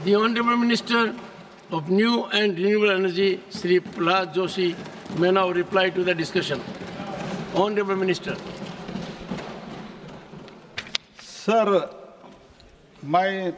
The Honorable Minister of New and Renewable Energy, Shri Prahlad Joshi, may now reply to the discussion. Honorable Minister. Sir, मैं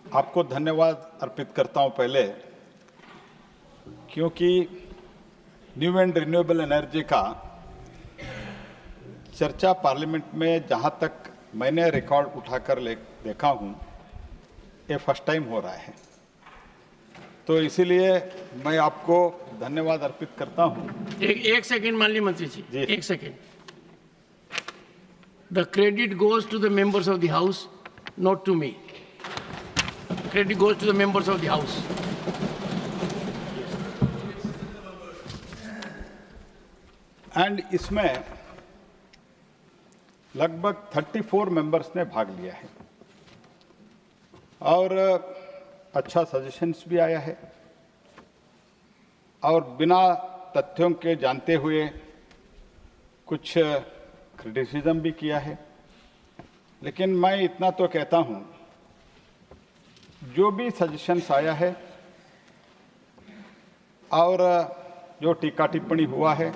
आपको धन्यवाद अर्पित करता हूं पहले, क्योंकि न्यू एंड रिन्यूएबल एनर्जी का चर्चा पार्लियामेंट में जहां तक मैंने रिकॉर्ड उठाकर देखा हूं, ये फर्स्ट टाइम हो रहा है। तो इसीलिए मैं आपको धन्यवाद अर्पित करता हूं। एक सेकंड माननीय मंत्री जी, जी। एक second. The credit goes to the members of the House, not to me. Credit goes to the members of the House. And इसमें लगभग 34 मेंबर्स ने भाग लिया है और अच्छा सजेशंस भी आया है और बिना तथ्यों के जानते हुए कुछ क्रिटिसिज्म भी किया है। लेकिन मैं इतना तो कहता हूं, जो भी सजेशंस आया है और जो टीका टिप्पणी हुआ है,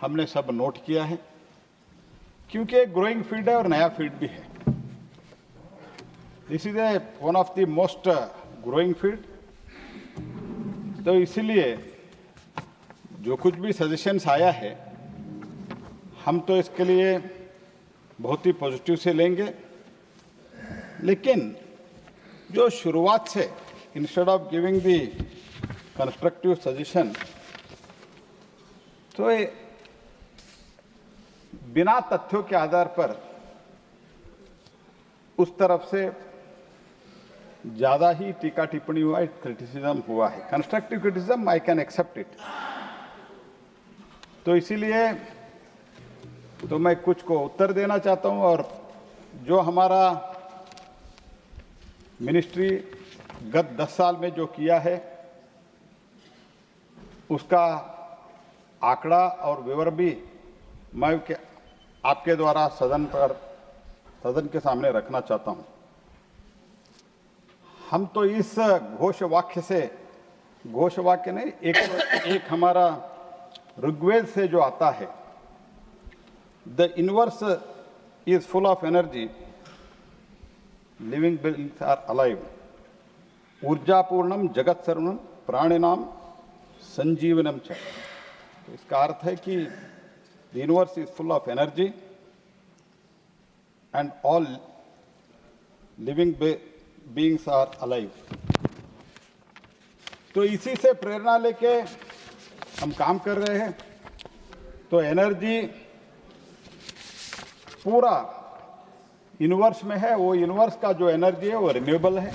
हमने सब नोट किया है, क्योंकि एक ग्रोइंग फील्ड है और नया फील्ड भी है। This is one of the most growing field. तो इसीलिए जो कुछ भी सजेशंस आया है, हम तो इसके लिए बहुत ही पॉजिटिव से लेंगे। लेकिन जो शुरुआत से instead of giving the constructive suggestion, तो ये बिना तथ्यों के आधार पर उस तरफ से ज्यादा ही टीका टिप्पणी हुआ है, क्रिटिसिज्म हुआ है। Constructive criticism I can accept it. तो इसीलिए तो मैं कुछ को उत्तर देना चाहता हूं और जो हमारा मिनिस्ट्री गत 10 साल में जो किया है, उसका आंकड़ा और विवरण भी मैं आपके द्वारा सदन के सामने रखना चाहता हूं। हम तो इस घोषवाक्य नहीं, एक हमारा ऋग्वेद से जो आता है, the universe is full of energy, living beings are alive, ऊर्जापूर्णम जगत सर्वम प्राणिनाम संजीवनम च। तो इसका अर्थ है कि the universe is full of energy and all living beings are alive. तो इसी से प्रेरणा लेके हम काम कर रहे हैं। तो एनर्जी पूरा यूनिवर्स में है, वो यूनिवर्स का जो एनर्जी है वो रिन्यूएबल है।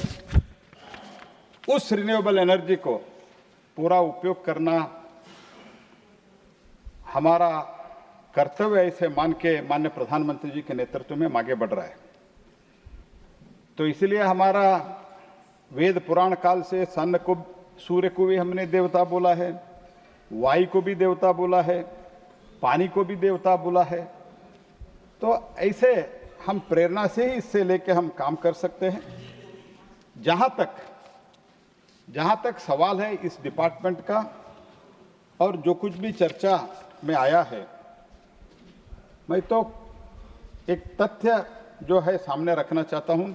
उस रिन्यूएबल एनर्जी को पूरा उपयोग करना हमारा कर्तव्य है, इसे मान के माननीय प्रधानमंत्री जी के नेतृत्व में आगे बढ़ रहा है। तो इसलिए हमारा वेद पुराण काल से सन को, सूर्य को भी हमने देवता बोला है, वायु को भी देवता बोला है, पानी को भी देवता बोला है। तो ऐसे हम प्रेरणा से ही इससे लेके हम काम कर सकते हैं। जहां तक सवाल है इस डिपार्टमेंट का और जो कुछ भी चर्चा में आया है, मैं तो एक तथ्य जो है सामने रखना चाहता हूं।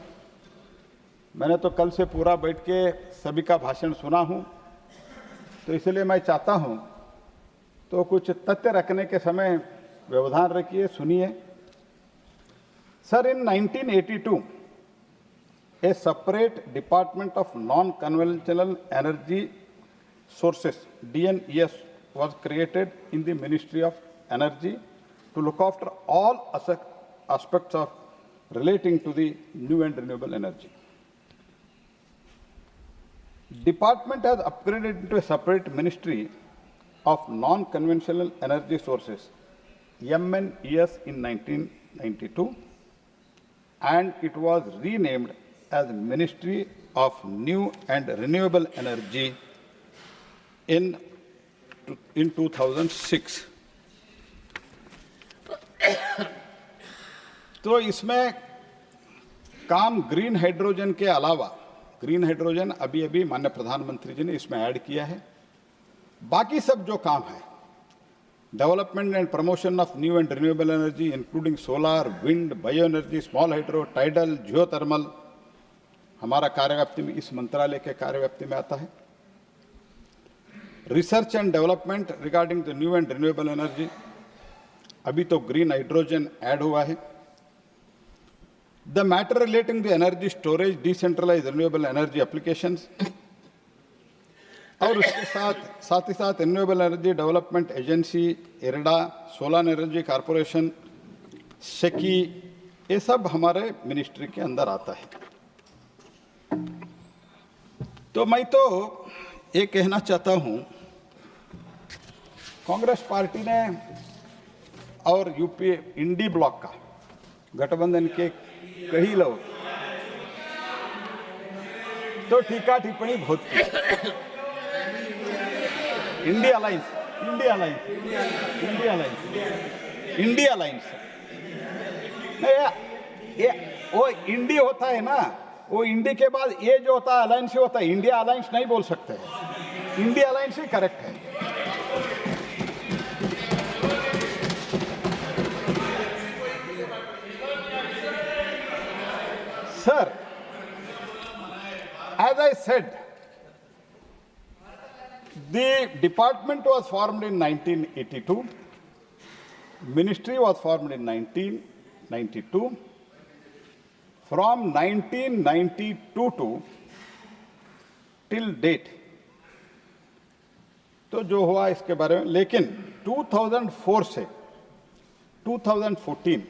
मैंने तो कल से पूरा बैठ के सभी का भाषण सुना हूं, तो इसलिए मैं चाहता हूं तो कुछ तथ्य रखने के समय व्यवधान रखिए, सुनिए। Sir, in 1982, a separate Department of Non-Conventional Energy Sources, DNES, was created in the Ministry of Energy to look after all aspects of relating to the new and renewable energy. Department has upgraded into a separate Ministry of Non-Conventional Energy Sources, MNES, in 1992. And it was renamed as Ministry of New and Renewable Energy in 2006. तो इसमें काम green hydrogen के अलावा, green hydrogen अभी अभी माननीय प्रधानमंत्री जी ने इसमें ऐड किया है, बाकी सब जो काम है, development and promotion of new and renewable energy including solar, wind, bio energy, small hydro, tidal, geothermal, हमारा कार्यव्याप्ति में, इस मंत्रालय के कार्यव्याप्ति में आता है। Research and development regarding the new and renewable energy, अभी तो ग्रीन हाइड्रोजन ऐड हुआ है। The matter relating the energy storage, decentralised renewable energy applications, और उसके साथ ही साथ renewable energy development agency, IREDA, solar energy corporation, SECI, ये सब हमारे मिनिस्ट्री के अंदर आता है। तो मैं तो ये कहना चाहता हूं, कांग्रेस पार्टी ने और यूपीए इंडी ब्लॉक का गठबंधन के कई लोग तो टीका टिप्पणी बहुत की। India alliance, India alliance, India alliance, India alliance, ये वो इंडी होता है ना, वो इंडी के बाद ये जो होता है अलायंस ही होता है, इंडिया अलायंस नहीं बोल सकते हैं, इंडिया अलायंस ही करेक्ट है। Sir, as I said, the department was formed in 1982, ministry was formed in 1992. From 1992 to till date, तो जो हुआ इसके बारे में, लेकिन 2004 से 2014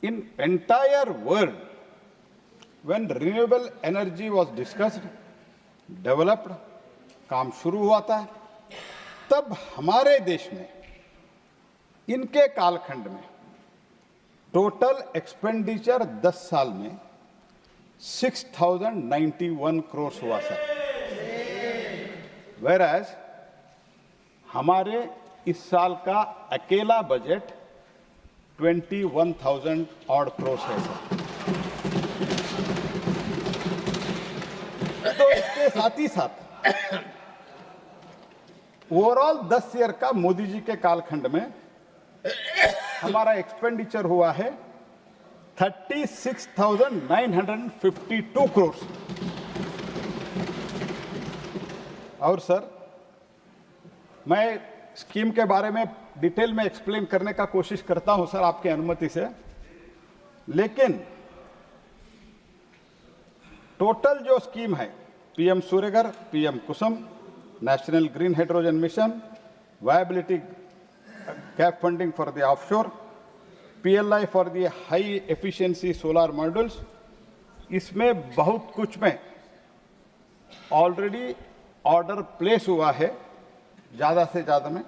in entire world, when renewable energy was discussed, developed, काम शुरू हुआ था, तब हमारे देश में इनके कालखंड में टोटल एक्सपेंडिचर 10 साल में 6091 करोड़ हुआ सर। वेराज हमारे इस साल का अकेला बजट 21,000 ऑड करोड़ है सर। तो इसके साथ ही साथ ओवरऑल 10 ईयर का मोदी जी के कालखंड में हमारा एक्सपेंडिचर हुआ है 36,952 करोड़। और सर, मैं स्कीम के बारे में डिटेल में एक्सप्लेन करने का कोशिश करता हूं सर आपकी अनुमति से, लेकिन टोटल जो स्कीम है, PM Surya Ghar, PM Kusum, national green hydrogen mission, viability gap funding for the offshore, PLI for the high efficiency solar modules, इसमें बहुत कुछ में ऑलरेडी ऑर्डर प्लेस हुआ है, ज़्यादा से ज़्यादा में।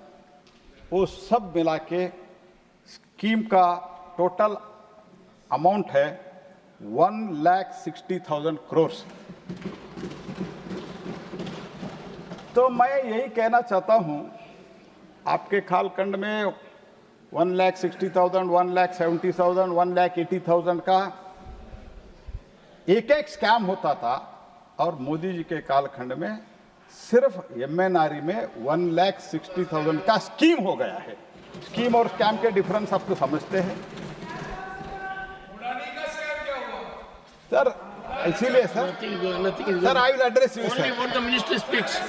वो सब मिला के स्कीम का टोटल अमाउंट है 1,60,000 करोड़। तो मैं यही कहना चाहता हूं, आपके कालखंड में 1,60,000, 1,70,000, 1,80,000 का एक एक स्कैम होता था, और मोदी जी के कालखंड में सिर्फ एमएनआरई में 1,60,000 का स्कीम हो गया है। स्कीम और स्कैम के डिफरेंस आप तो समझते हैं सर, इसीलिए sir sir I will address you Only what the minister speaks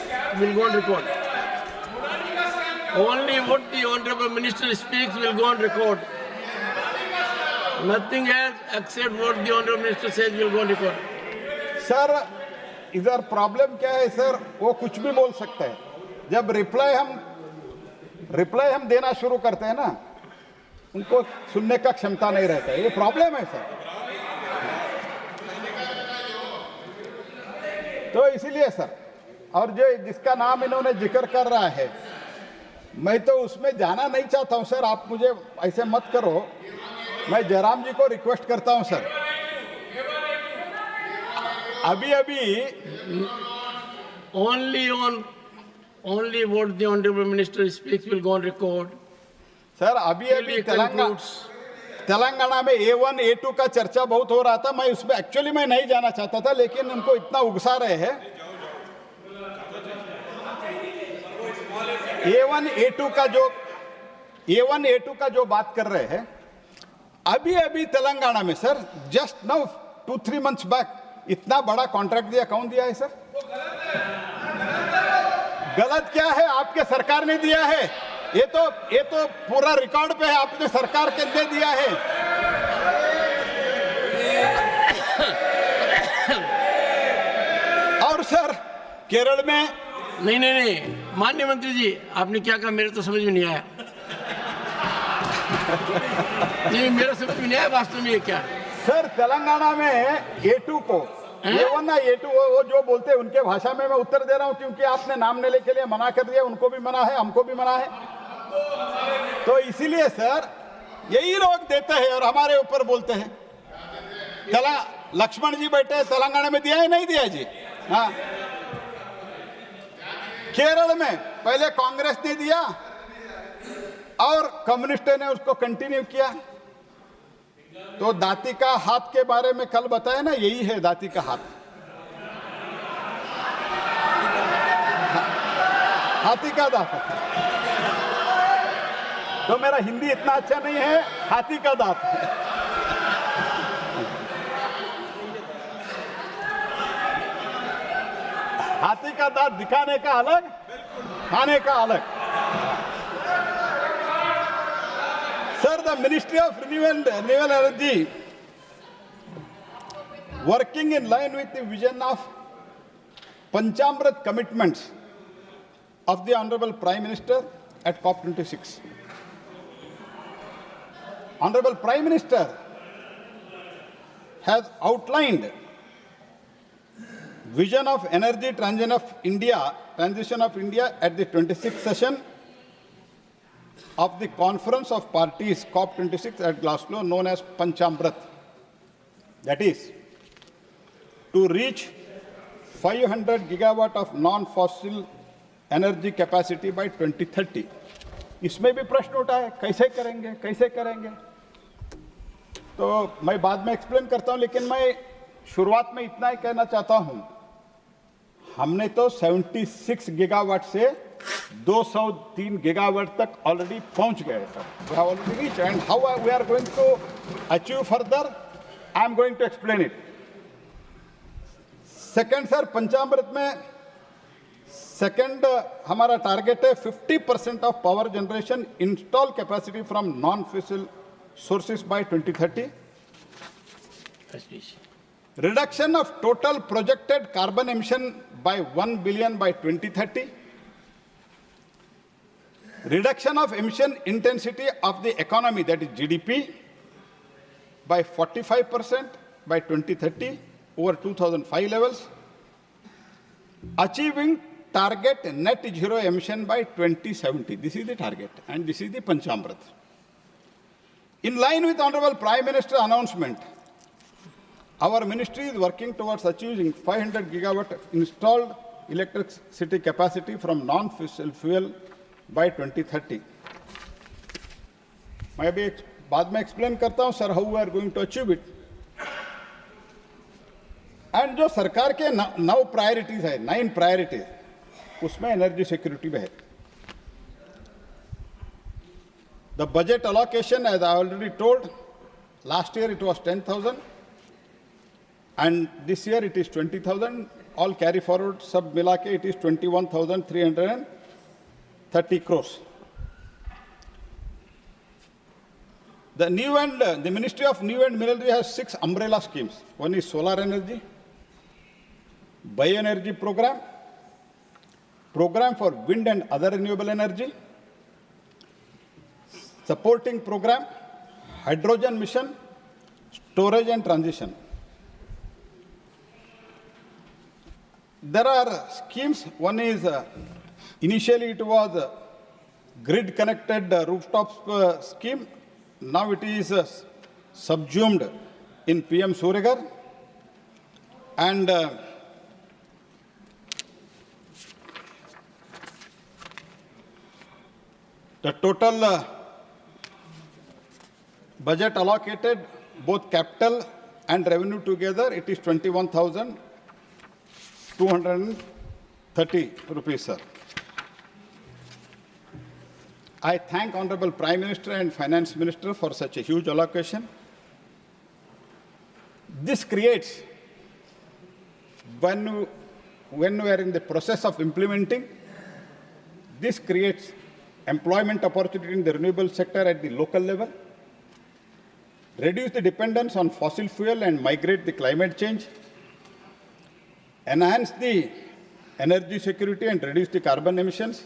will go on record. Only what the honorable minister speaks will go on record. Nothing else except what the honorable minister says will go on record. Sir, इधर problem क्या है sir, वो कुछ भी बोल सकते हैं, जब रिप्लाई हम देना शुरू करते हैं ना, उनको सुनने का क्षमता नहीं रहता है, ये प्रॉब्लम है सर। तो इसीलिए सर, और जो जिसका नाम इन्होंने जिक्र कर रहा है, मैं तो उसमें जाना नहीं चाहता हूं सर, आप मुझे ऐसे मत करो। मैं जयराम जी को रिक्वेस्ट करता हूं सर, अभी Only what the honorable minister speaks will go on record. Sir, अभी Till he concludes. तेलंगाना में A1 A2 का चर्चा बहुत हो रहा था, मैं उसमें एक्चुअली मैं नहीं जाना चाहता था, लेकिन उनको इतना उकसा रहे हैं। A1 A2 का जो बात कर रहे हैं, अभी अभी तेलंगाना में sir, just now 2-3 months back इतना बड़ा कॉन्ट्रैक्ट दिया, कौन दिया है सर? गलत क्या है? आपके सरकार ने दिया है। ये तो पूरा रिकॉर्ड पे है, आपने सरकार के दे दिया है। और सर केरल में नहीं, माननीय मंत्री जी, आपने क्या कहा मेरे तो समझ में नहीं आया। नहीं, मेरा समझ में नहीं आया वास्तव में ये क्या है। सर तेलंगाना में A2 को A1 ना A2 वो जो बोलते हैं उनके भाषा में मैं उत्तर दे रहा हूं, क्योंकि आपने नाम लेने के लिए मना कर दिया, उनको भी मना है, हमको भी मना है। तो इसीलिए सर यही लोग देते हैं और हमारे ऊपर बोलते हैं। लक्ष्मण जी बैठे हैं, तेलंगाना में दिया है नहीं दिया जी? हाँ, केरल में पहले कांग्रेस ने दिया और कम्युनिस्ट ने उसको कंटिन्यू किया। तो दाती का हाथ के बारे में कल बताया ना, यही है दाती का हाथ। हाथी का दांत। तो मेरा हिंदी इतना अच्छा नहीं है, हाथी का दांत। हाथी का दांत दिखाने का अलग, खाने का अलग। Sir, the Ministry of Renewable Energy, working in line with the vision of Panchamrit commitments of the Honorable Prime Minister at COP26. Honorable Prime Minister has outlined vision of energy transition of India at the 26th session of the Conference of Parties COP26 at Glasgow, known as Panchamrit. That is, to reach 500 gigawatt of non-fossil energy capacity by 2030. इसमें भी प्रश्न उठा है, कैसे करेंगे? तो मैं बाद में एक्सप्लेन करता हूं, लेकिन मैं शुरुआत में इतना ही कहना चाहता हूं। हमने तो 76 गीगावाट से 203 गीगावाट तक ऑलरेडी पहुंच गए sir. We have already reached, and how we are going to achieve further, I am going to explain it. Second sir, Panchamrit में सेकंड हमारा टारगेट है 50% of power generation install capacity from non fossil sources by 2030. Reduction of total projected carbon emission by 1 billion by 2030. Reduction of emission intensity of the economy, that is GDP, by 45% by 2030 over 2005 levels. Achieving target net zero emission by 2070. This is the target, and this is the Panchamrit. In line with Honorable Prime Minister's announcement, our ministry is working towards achieving 500 gigawatt of installed electricity capacity from non-fossil fuel by 2030. मैं अभी बाद में explain करता हूं sir how we are going to achieve it. And जो सरकार के 9 priorities है, 9 प्रायोरिटीज, उसमें एनर्जी सिक्योरिटी भी है. The budget allocation, as I already told, last year it was 10,000 and this year it is 20,000. All carry forward sub mila ke it is 21,330 crores. The Ministry of New and Mineral has 6 umbrella schemes. One is solar energy, bioenergy program, program for wind and other renewable energy, supporting program, hydrogen mission, storage and transition. There are schemes. One is, initially it was a grid-connected rooftop scheme. Now it is subsumed in PM Suryaghar. And the total budget allocated both capital and revenue together, it is 21,230 rupees, sir. I thank Honorable Prime Minister and Finance Minister for such a huge allocation. This creates, when we are in the process of implementing, this creates employment opportunity in the renewable sector at the local level, reduce the dependence on fossil fuel and migrate the climate change, enhance the energy security and reduce the carbon emissions,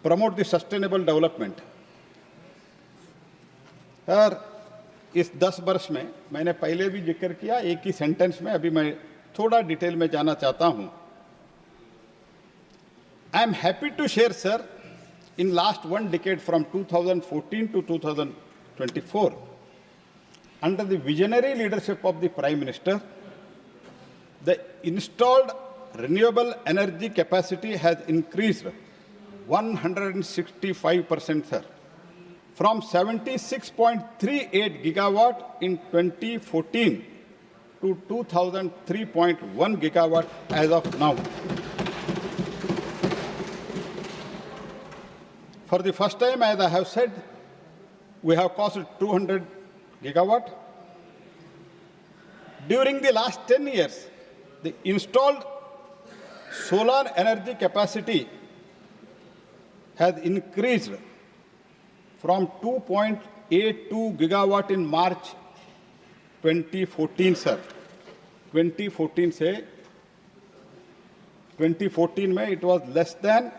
promote the sustainable development. Sir, इस 10 वर्ष में मैंने पहले भी जिक्र किया, एक ही sentence में अभी मैं थोड़ा डिटेल में जाना चाहता हूं. I am happy to share, sir, in last one decade from 2014 to 2024, under the visionary leadership of the Prime Minister, the installed renewable energy capacity has increased 165%, sir, from 76.38 gigawatt in 2014 to 2003.1 gigawatt as of now. For the first time, as I have said, we have crossed 200 gigawatt. During the last 10 years, the installed solar energy capacity has increased from 2.82 gigawatt in March 2014, sir. 2014 में it was less than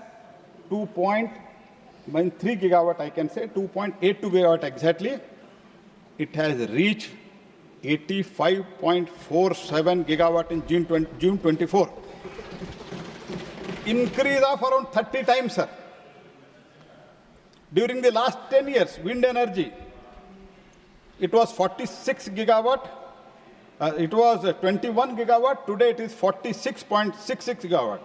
2.3 gigawatt, I can say 2.82 gigawatt exactly. It has reached 85.47 gigawatt in June 24. Increase of around 30 times, sir. During the last 10 years, wind energy, it was 46 gigawatt. It was 21 gigawatt. Today it is 46.66 gigawatt.